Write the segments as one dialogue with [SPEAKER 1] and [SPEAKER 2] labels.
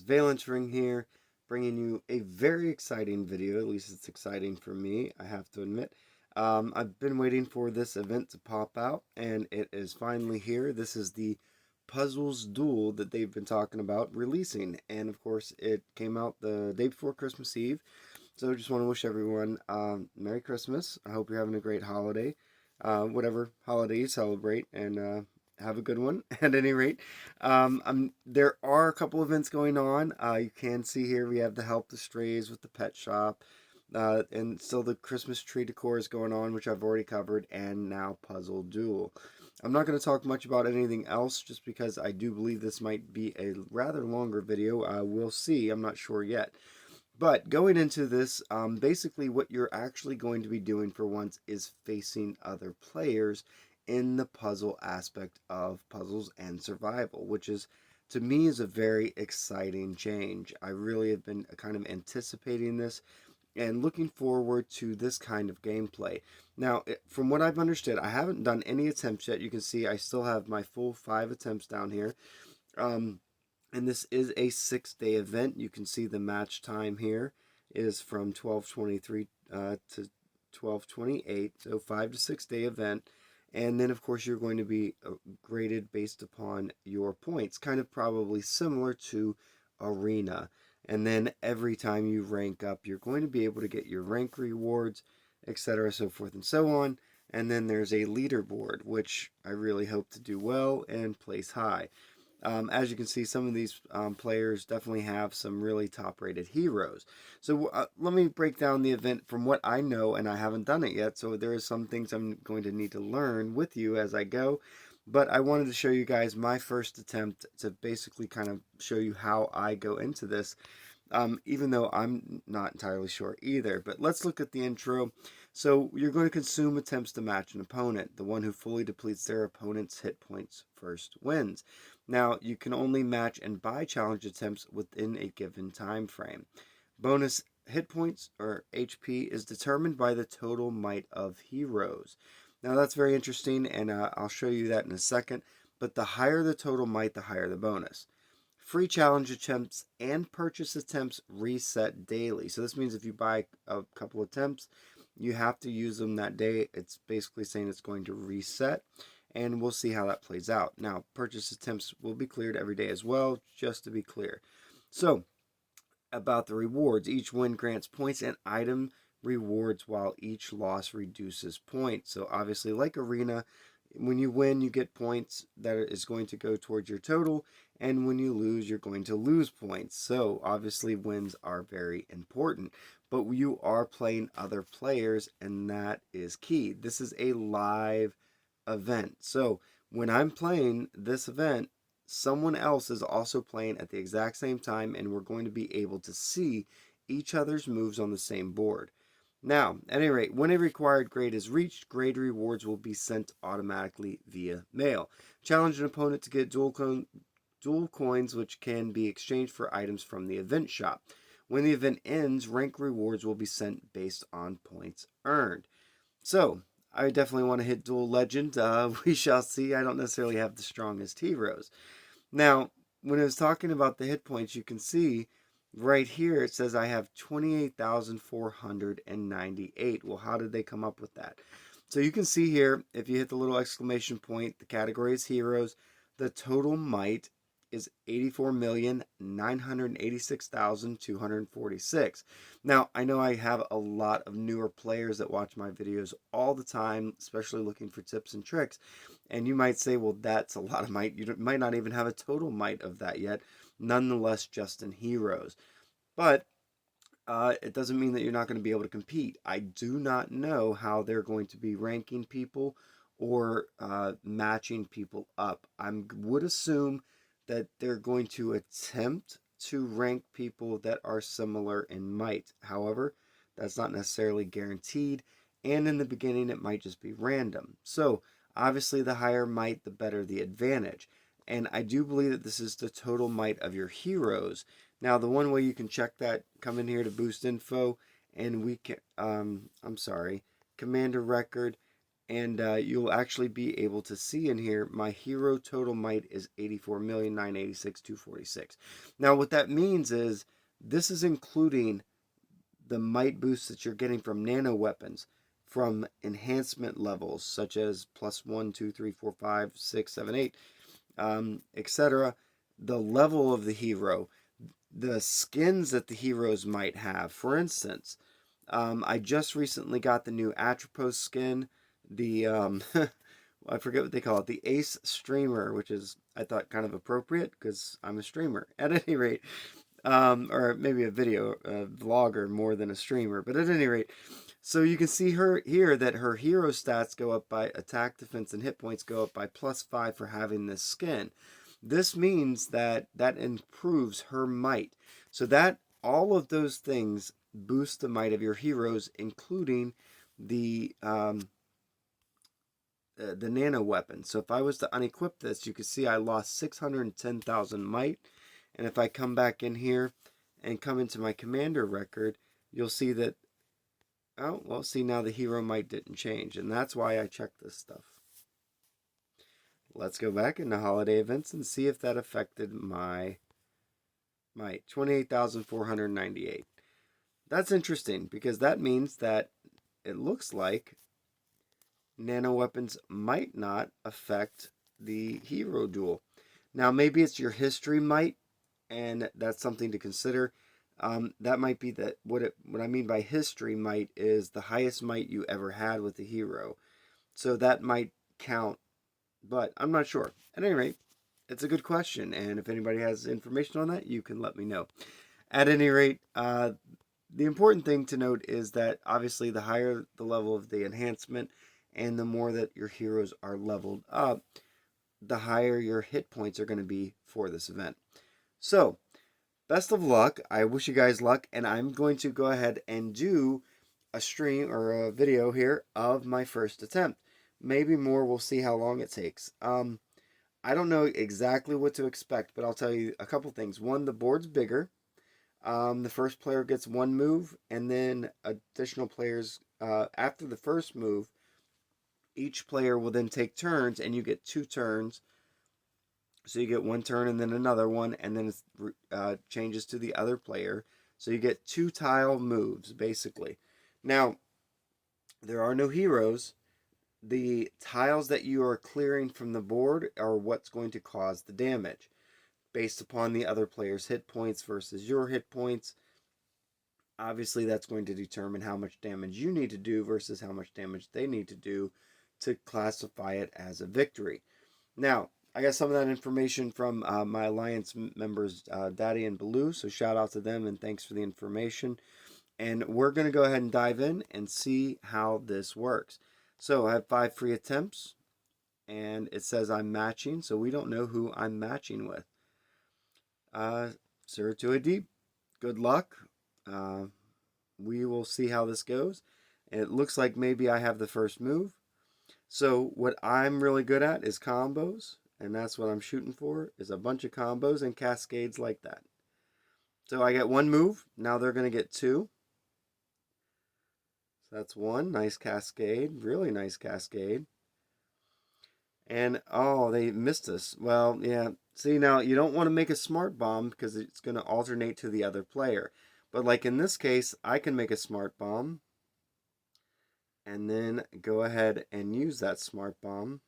[SPEAKER 1] guys, Valence Ring here, bringing you a very exciting video. At least it's exciting for me, I have to admit. I've been waiting for this event to pop out, and it is finally here. This is the Puzzles Duel that they've been talking about releasing, and of course, it came out the day before Christmas Eve. So I just want to wish everyone Merry Christmas. I hope you're having a great holiday, whatever holiday you celebrate, and have a good one. At any rate, there are a couple events going on. You can see here we have the Help the Strays with the pet shop, and still the Christmas tree decor is going on, which I've already covered, and now Puzzle Duel. I'm not going to talk much about anything else just because I do believe this might be a rather longer video. We'll see. I'm not sure yet. But going into this, basically what you're actually going to be doing for once is facing other players in the puzzle aspect of puzzles and survival, which is, to me, is a very exciting change. I really have been kind of anticipating this and looking forward to this kind of gameplay. Now, from what I've understood, I haven't done any attempts yet. You can see I still have my full 5 attempts down here. And this is a 6-day event. You can see the match time here is from 12:23 to 12:28, so 5 to 6 day event. And then, of course, you're going to be graded based upon your points, kind of probably similar to Arena. And then every time you rank up, you're going to be able to get your rank rewards, etc., so forth and so on. And then there's a leaderboard, which I really hope to do well and place high. As you can see, some of these players definitely have some really top-rated heroes. So let me break down the event from what I know, and I haven't done it yet, so there is some things I'm going to need to learn with you as I go. But I wanted to show you guys my first attempt to basically kind of show you how I go into this, even though I'm not entirely sure either. But let's look at the intro. So you're going to consume attempts to match an opponent. The one who fully depletes their opponent's hit points first wins. Now, you can only match and buy challenge attempts within a given time frame. Bonus hit points, or HP, is determined by the total might of heroes. Now, that's very interesting, and I'll show you that in a second. But the higher the total might, the higher the bonus. Free challenge attempts and purchase attempts reset daily. So this means if you buy a couple attempts, you have to use them that day. It's basically saying it's going to reset, and we'll see how that plays out. Now, purchase attempts will be cleared every day as well, just to be clear. So, about the rewards, each win grants points and item rewards while each loss reduces points. So obviously, like Arena, when you win, you get points that is going to go towards your total, and when you lose, you're going to lose points. So obviously, wins are very important, but you are playing other players, and that is key. This is a live event. So when I'm playing this event, someone else is also playing at the exact same time, and we're going to be able to see each other's moves on the same board. Now, at any rate, when a required grade is reached, grade rewards will be sent automatically via mail. Challenge an opponent to get dual coins, which can be exchanged for items from the event shop. When the event ends, rank rewards will be sent based on points earned. So, I definitely want to hit Duel Legend. We shall see. I don't necessarily have the strongest heroes. Now, when I was talking about the hit points, you can see right here it says I have 28,498. Well, how did they come up with that? So you can see here, if you hit the little exclamation point, the category is heroes. The total might is 84,986,246. Now, I know I have a lot of newer players that watch my videos all the time, especially looking for tips and tricks. And you might say, well, that's a lot of might. You might not even have a total might of that yet. Nonetheless, just in heroes. But it doesn't mean that you're not going to be able to compete. I do not know how they're going to be ranking people or matching people up. I would assume that they're going to attempt to rank people that are similar in might. However, that's not necessarily guaranteed, and in the beginning it might just be random. So obviously the higher might, the better the advantage. And I do believe that this is the total might of your heroes. Now, the one way you can check that, come in here to boost info, and we can, commander record, And you'll actually be able to see in here my hero total might is 84,986,246. Now what that means is this is including the might boosts that you're getting from nano weapons, from enhancement levels such as plus 1, 2, 3, 4, 5, 6, 7, 8, etc. The level of the hero, the skins that the heroes might have. For instance, I just recently got the new Atropos skin, the I forget what they call it, the Ace Streamer, which is, I thought, kind of appropriate because I'm a streamer. At any rate, or maybe a vlogger more than a streamer. But at any rate, so you can see her here that her hero stats go up by attack, defense, and hit points go up by +5 for having this skin. This means that that improves her might. So that all of those things boost the might of your heroes, including the nano weapon. So if I was to unequip this, you can see I lost 610,000 might. And if I come back in here and come into my commander record, you'll see that, oh, well, see, now the hero might didn't change. And that's why I checked this stuff. Let's go back into holiday events and see if that affected my might. 28,498. That's interesting because that means that it looks like nano weapons might not affect the hero duel. Now, maybe it's your history might, and that's something to consider. That might be that what I mean by history might is the highest might you ever had with the hero. So that might count, but I'm not sure. At any rate, it's a good question, and if anybody has information on that, you can let me know. At any rate, the important thing to note is that obviously the higher the level of the enhancement and the more that your heroes are leveled up, the higher your hit points are going to be for this event. So, best of luck. I wish you guys luck, and I'm going to go ahead and do a stream or a video here of my first attempt. Maybe more, we'll see how long it takes. I don't know exactly what to expect, but I'll tell you a couple things. One, the board's bigger. The first player gets one move, and then additional players, after the first move, each player will then take turns, and you get 2 turns. So you get 1 turn and then another one, and then it changes to the other player. So you get 2 tile moves, basically. Now, there are no heroes. The tiles that you are clearing from the board are what's going to cause the damage, based upon the other player's hit points versus your hit points. Obviously, that's going to determine how much damage you need to do versus how much damage they need to do to classify it as a victory. Now, I got some of that information from my Alliance members, Daddy and Baloo, so shout out to them and thanks for the information. And we're going to go ahead and dive in and see how this works. So I have 5 free attempts, and it says I'm matching, so we don't know who I'm matching with. Sir to a deep, good luck. We will see how this goes. And it looks like maybe I have the first move. So what I'm really good at is combos, and that's what I'm shooting for, is a bunch of combos and cascades like that. So I get 1 move. Now they're going to get 2. So that's 1. Nice cascade. Really nice cascade. And, oh, they missed us. Well, yeah. See, now, you don't want to make a smart bomb because it's going to alternate to the other player. But like in this case, I can make a smart bomb. And then go ahead and use that smart bomb.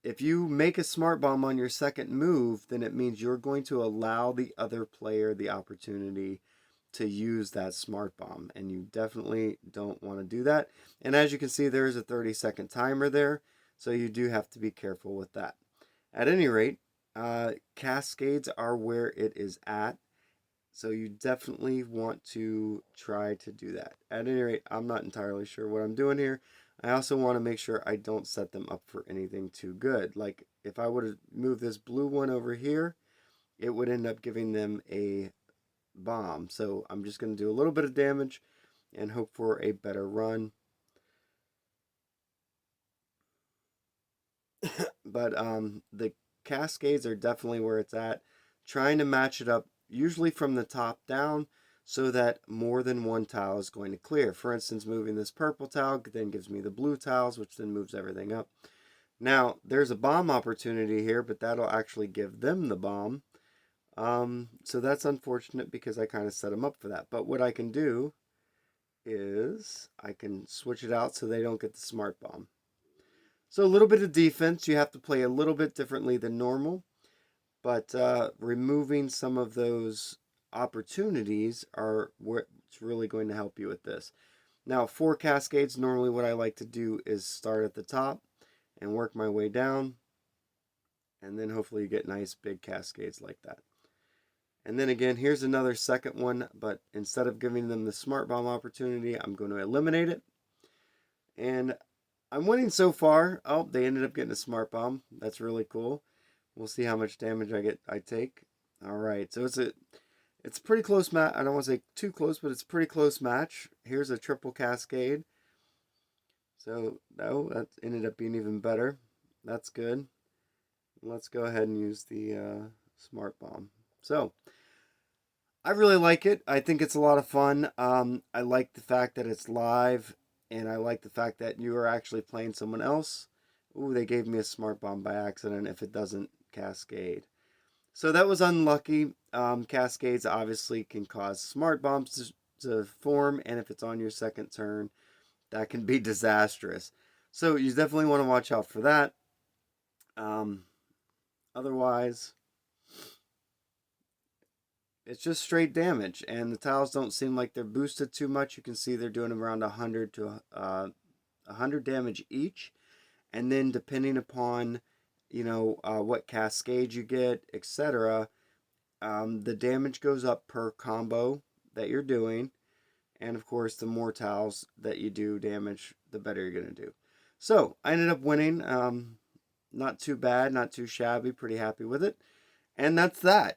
[SPEAKER 1] If you make a smart bomb on your second move, then it means you're going to allow the other player the opportunity to use that smart bomb. And you definitely don't want to do that. And as you can see, there is a 30-second timer there. So you do have to be careful with that. At any rate, cascades are where it is at. So you definitely want to try to do that. At any rate, I'm not entirely sure what I'm doing here. I also want to make sure I don't set them up for anything too good. Like if I would have moved this blue one over here, it would end up giving them a bomb. So I'm just going to do a little bit of damage and hope for a better run. But the cascades are definitely where it's at. Trying to match it up usually from the top down. so that more than one tile is going to clear. For instance, moving this purple tile then gives me the blue tiles, which then moves everything up. Now, there's a bomb opportunity here, but that'll actually give them the bomb. So that's unfortunate because I kind of set them up for that. But what I can do is I can switch it out so they don't get the smart bomb. So a little bit of defense. You have to play a little bit differently than normal, but removing some of those opportunities are what's really going to help you with this. Now, for cascades, normally what I like to do is start at the top and work my way down, and then hopefully you get nice big cascades like that. And then again, here's another second one, but instead of giving them the smart bomb opportunity, I'm going to eliminate it. And I'm winning so far. Oh, they ended up getting a smart bomb. That's really cool. We'll see how much damage I take. All right, so it's a pretty close match. I don't want to say too close, but it's a pretty close match. Here's a triple cascade. So, no, that ended up being even better. That's good. Let's go ahead and use the smart bomb. So, I really like it. I think it's a lot of fun. I like the fact that it's live, and I like the fact that you are actually playing someone else. Ooh, they gave me a smart bomb by accident if it doesn't cascade. So that was unlucky. Cascades obviously can cause smart bombs to form, and if it's on your second turn, that can be disastrous. So you definitely want to watch out for that. Otherwise, it's just straight damage, and the tiles don't seem like they're boosted too much. You can see they're doing around 100 to 100 damage each, and then depending upon what cascade you get, etc., the damage goes up per combo that you're doing, and of course, the more tiles that you do damage, the better you're going to do. So I ended up winning. Not too bad, not too shabby. Pretty happy with it, and that's that.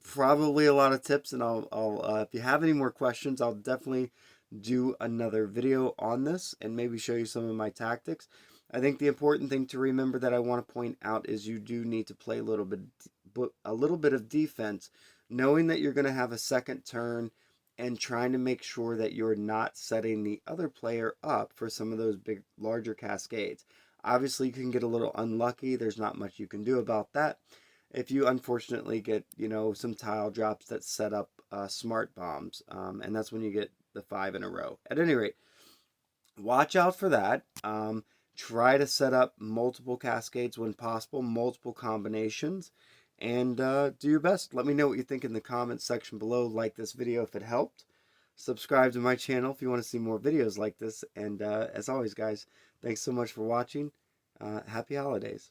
[SPEAKER 1] Probably a lot of tips, and I'll if you have any more questions, I'll definitely do another video on this and maybe show you some of my tactics. I think the important thing to remember that I want to point out is you do need to play a little bit of defense, knowing that you're going to have a second turn and trying to make sure that you're not setting the other player up for some of those larger cascades. Obviously, you can get a little unlucky. There's not much you can do about that. If you unfortunately get, some tile drops that set up smart bombs, and that's when you get the 5 in a row. At any rate, watch out for that. Try to set up multiple cascades when possible, multiple combinations, and do your best. Let me know what you think in the comments section below. Like this video if it helped. Subscribe to my channel if you want to see more videos like this. And as always, guys, thanks so much for watching. Happy holidays.